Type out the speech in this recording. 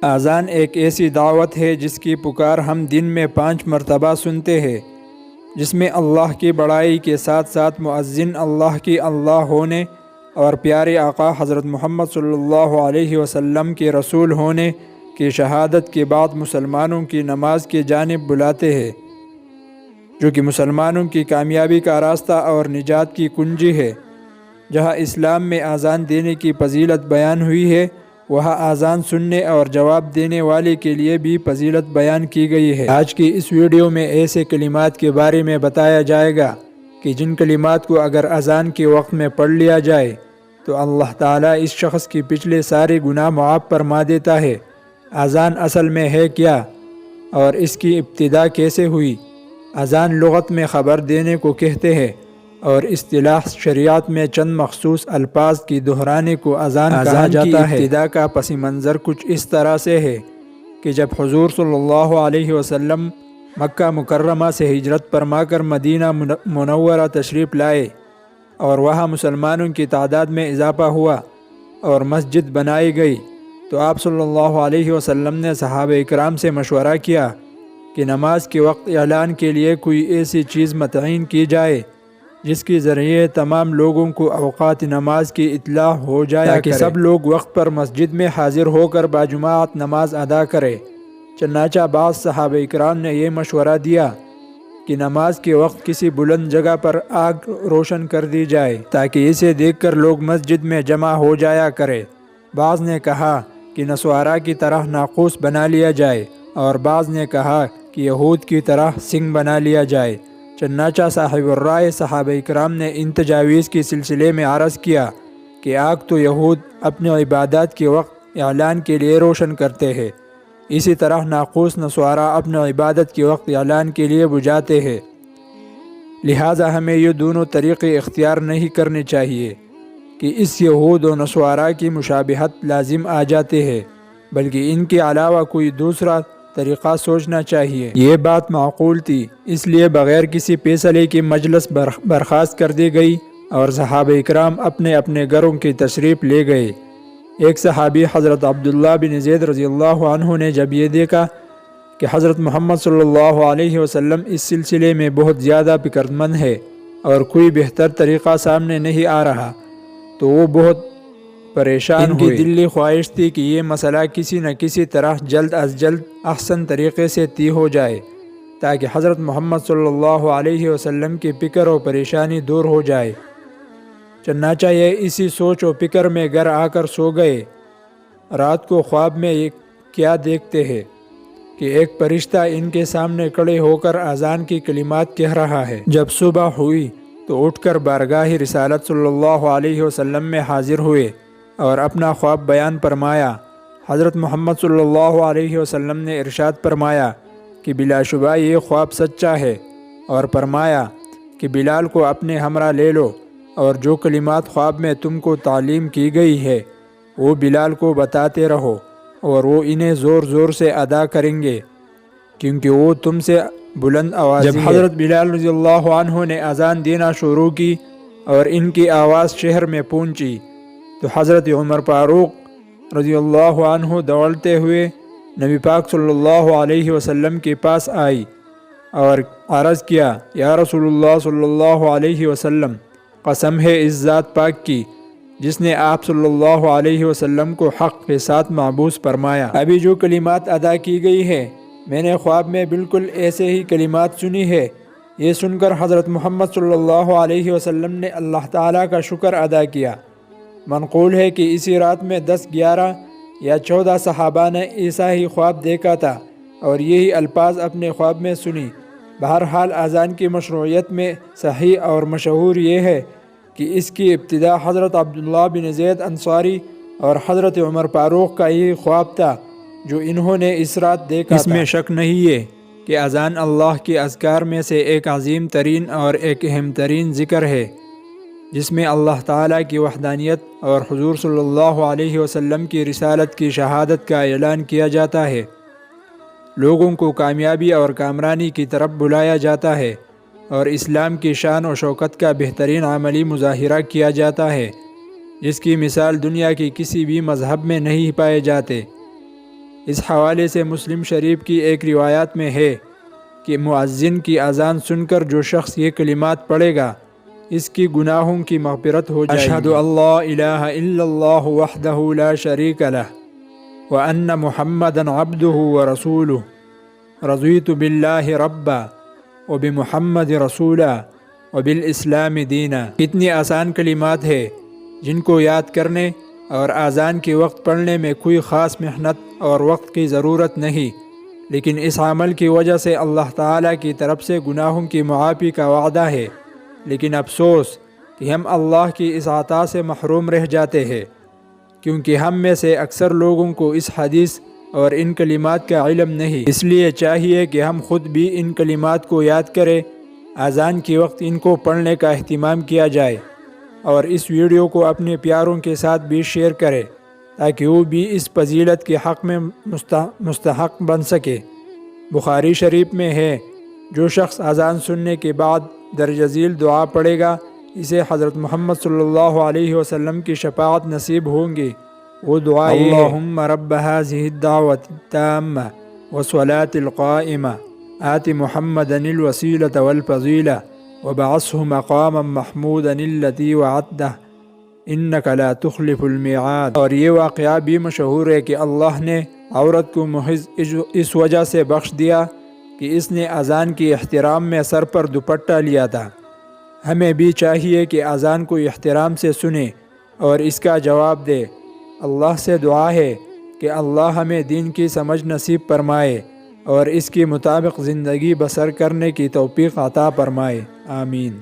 اذان ایک ایسی دعوت ہے جس کی پکار ہم دن میں 5 مرتبہ سنتے ہیں، جس میں اللہ کی بڑائی کے ساتھ ساتھ مؤذن اللہ کی اللہ ہونے اور پیارے آقا حضرت محمد صلی اللہ علیہ وسلم کے رسول ہونے کی شہادت کے بعد مسلمانوں کی نماز کی جانب بلاتے ہیں، جو کہ مسلمانوں کی کامیابی کا راستہ اور نجات کی کنجی ہے۔ جہاں اسلام میں اذان دینے کی فضیلت بیان ہوئی ہے، وہاں اذان سننے اور جواب دینے والے کے لیے بھی فضیلت بیان کی گئی ہے۔ آج کی اس ویڈیو میں ایسے کلمات کے بارے میں بتایا جائے گا کہ جن کلمات کو اگر اذان کے وقت میں پڑھ لیا جائے تو اللہ تعالیٰ اس شخص کی پچھلے سارے گناہ معاف فرما دیتا ہے۔ اذان اصل میں ہے کیا اور اس کی ابتدا کیسے ہوئی؟ اذان لغت میں خبر دینے کو کہتے ہیں، اور اصطلاح شریعت میں چند مخصوص الفاظ کی دہرانے کو اذان کہا جاتا ہے۔ ابتدا کا پس منظر کچھ اس طرح سے ہے کہ جب حضور صلی اللہ علیہ وسلم مکہ مکرمہ سے ہجرت فرما کر مدینہ منورہ تشریف لائے اور وہاں مسلمانوں کی تعداد میں اضافہ ہوا اور مسجد بنائی گئی، تو آپ صلی اللہ علیہ وسلم نے صحابہ اکرام سے مشورہ کیا کہ نماز کے وقت اعلان کے لیے کوئی ایسی چیز متعین کی جائے جس کے ذریعے تمام لوگوں کو اوقات نماز کی اطلاع ہو جائے تاکہ سب لوگ وقت پر مسجد میں حاضر ہو کر باجماعت نماز ادا کرے۔ چنانچہ بعض صحابہ اکرام نے یہ مشورہ دیا کہ نماز کے وقت کسی بلند جگہ پر آگ روشن کر دی جائے تاکہ اسے دیکھ کر لوگ مسجد میں جمع ہو جایا کرے۔ بعض نے کہا کہ نصارہ کی طرح ناقوس بنا لیا جائے، اور بعض نے کہا کہ یہود کی طرح سنگ بنا لیا جائے۔ چنانچہ صاحب الرائے صحابہ اکرام نے ان تجاویز کے سلسلے میں عرض کیا کہ آگ تو یہود اپنے عبادات کے وقت اعلان کے لیے روشن کرتے ہیں، اسی طرح ناقوس نصارہ اپنے عبادت کے وقت اعلان کے لیے بجھاتے ہیں، لہٰذا ہمیں یہ دونوں طریقے اختیار نہیں کرنے چاہیے کہ اس یہود و نصارہ کی مشابہت لازم آ جاتے ہیں، بلکہ ان کے علاوہ کوئی دوسرا طریقہ سوچنا چاہیے۔ یہ بات معقول تھی، اس لیے بغیر کسی فیصلے کی مجلس برخاست کر دی گئی اور صحابہ اکرام اپنے اپنے گھروں کی تشریف لے گئے۔ ایک صحابی حضرت عبداللہ بن زید رضی اللہ عنہ نے جب یہ دیکھا کہ حضرت محمد صلی اللہ علیہ وسلم اس سلسلے میں بہت زیادہ فکرمند ہے اور کوئی بہتر طریقہ سامنے نہیں آ رہا، تو وہ بہت پریشان ہوئے۔ ان کی دلی خواہش تھی کہ یہ مسئلہ کسی نہ کسی طرح جلد از جلد احسن طریقے سے طے ہو جائے تاکہ حضرت محمد صلی اللہ علیہ وسلم کی فکر و پریشانی دور ہو جائے۔ چنانچہ یہ اسی سوچ و فکر میں گھر آ کر سو گئے۔ رات کو خواب میں یہ کیا دیکھتے ہیں کہ ایک فرشتہ ان کے سامنے کھڑے ہو کر اذان کی کلمات کہہ رہا ہے۔ جب صبح ہوئی تو اٹھ کر بارگاہ رسالت صلی اللہ علیہ وسلم میں حاضر ہوئے اور اپنا خواب بیان فرمایا۔ حضرت محمد صلی اللہ علیہ وسلم نے ارشاد فرمایا کہ بلا شبہ یہ خواب سچا ہے، اور فرمایا کہ بلال کو اپنے ہمراہ لے لو اور جو کلمات خواب میں تم کو تعلیم کی گئی ہے وہ بلال کو بتاتے رہو، اور وہ انہیں زور زور سے ادا کریں گے کیونکہ وہ تم سے بلند آواز ہے۔ جب حضرت بلال رضی اللہ عنہ نے اذان دینا شروع کی اور ان کی آواز شہر میں پہنچی تو حضرت عمر فاروق رضی اللہ عنہ دوڑتے ہوئے نبی پاک صلی اللہ علیہ وسلم کے پاس آئی اور عرض کیا، یا رسول اللہ صلی اللہ علیہ وسلم، قسم ہے اس ذات پاک کی جس نے آپ صلی اللہ علیہ وسلم کو حق کے ساتھ معبوس فرمایا، ابھی جو کلمات ادا کی گئی ہے میں نے خواب میں بالکل ایسے ہی کلمات سنی ہے۔ یہ سن کر حضرت محمد صلی اللہ علیہ وسلم نے اللہ تعالیٰ کا شکر ادا کیا۔ منقول ہے کہ اسی رات میں 10، 11 یا 14 صحابہ نے ایسا ہی خواب دیکھا تھا اور یہی الفاظ اپنے خواب میں سنی۔ بہرحال اذان کی مشروعیت میں صحیح اور مشہور یہ ہے کہ اس کی ابتدا حضرت عبداللہ بن زید انصاری اور حضرت عمر فاروق کا یہ خواب تھا جو انہوں نے اس رات دیکھا تھا۔ اس میں شک نہیں ہے کہ اذان اللہ کے اذکار میں سے ایک عظیم ترین اور ایک اہم ترین ذکر ہے، جس میں اللہ تعالیٰ کی وحدانیت اور حضور صلی اللہ علیہ وسلم کی رسالت کی شہادت کا اعلان کیا جاتا ہے، لوگوں کو کامیابی اور کامرانی کی طرف بلایا جاتا ہے، اور اسلام کی شان و شوکت کا بہترین عملی مظاہرہ کیا جاتا ہے، جس کی مثال دنیا کے کسی بھی مذہب میں نہیں پائے جاتے۔ اس حوالے سے مسلم شریف کی ایک روایت میں ہے کہ مؤذن کی اذان سن کر جو شخص یہ کلمات پڑھے گا اس کی گناہوں کی مغفرت ہو جائے گی۔ اشہد ان لا الہ الا اللہ وحدہ لا شریک لہ وان محمدا عبدہ ورسولہ رضیت باللہ ربا وبمحمد رسولا وبالاسلام دینا۔ کتنی آسان کلمات ہے جن کو یاد کرنے اور اذان کے وقت پڑھنے میں کوئی خاص محنت اور وقت کی ضرورت نہیں، لیکن اس عمل کی وجہ سے اللہ تعالیٰ کی طرف سے گناہوں کی معافی کا وعدہ ہے۔ لیکن افسوس کہ ہم اللہ کی اس عطا سے محروم رہ جاتے ہیں، کیونکہ ہم میں سے اکثر لوگوں کو اس حدیث اور ان کلمات کا علم نہیں۔ اس لیے چاہیے کہ ہم خود بھی ان کلمات کو یاد کریں، اذان کے وقت ان کو پڑھنے کا اہتمام کیا جائے، اور اس ویڈیو کو اپنے پیاروں کے ساتھ بھی شیئر کریں تاکہ وہ بھی اس فضیلت کے حق میں مستحق بن سکے۔ بخاری شریف میں ہے، جو شخص اذان سننے کے بعد درج ذیل دعا پڑھے گا اسے حضرت محمد صلی اللہ علیہ وسلم کی شفاعت نصیب ہوں گی۔ وہ دعا یہ ہے: اللہم رب هذه الدعوة التامة والصلاة القائمة آت محمدا الوسیلة والفضیلة وبعثه مقاما محمودا الذی وعدته انک لا تخلف المیعاد۔ اور یہ واقعہ بھی مشہور ہے کہ اللہ نے عورت کو محض اس وجہ سے بخش دیا کہ اس نے اذان کی احترام میں سر پر دوپٹہ لیا تھا۔ ہمیں بھی چاہیے کہ اذان کو احترام سے سنیں اور اس کا جواب دے۔ اللہ سے دعا ہے کہ اللہ ہمیں دین کی سمجھ نصیب فرمائے اور اس کے مطابق زندگی بسر کرنے کی توفیق عطا فرمائے، آمین۔